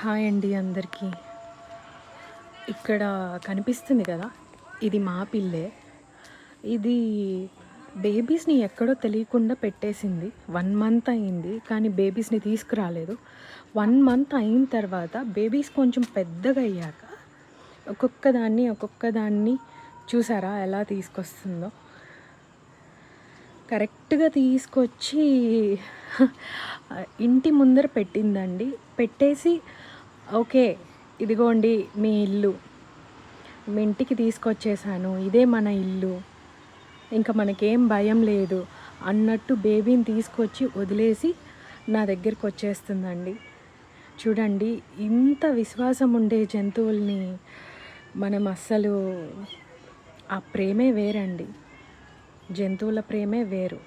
Hi అండి అందరికీ. ఇక్కడ కనిపిస్తుంది కదా, ఇది మా పిల్లే. ఇది బేబీస్ని ఎక్కడో తెలియకుండా పెట్టేసింది. 1 మంత్ అయింది కానీ బేబీస్ని తీసుకురాలేదు. 1 మంత్ అయిన తర్వాత బేబీస్ కొంచెం పెద్దగా అయ్యాక ఒక్కొక్కదాన్ని చూసారా ఎలా తీసుకొస్తుందో. కరెక్ట్గా తీసుకొచ్చి ఇంటి ముందర పెట్టిందండి. పెట్టేసి ఓకే ఇదిగోండి మీ ఇల్లు, మీ ఇంటికి తీసుకొచ్చేసాను, ఇదే మన ఇల్లు, ఇంకా మనకేం భయం లేదు అన్నట్టు బేబీని తీసుకొచ్చి వదిలేసి నా దగ్గరికి వచ్చేస్తుందండి. చూడండి, ఇంత విశ్వాసం ఉండే జంతువుల్ని మనం అస్సలు, ఆ ప్రేమే వేరండి. జంతువుల ప్రేమే వేరు.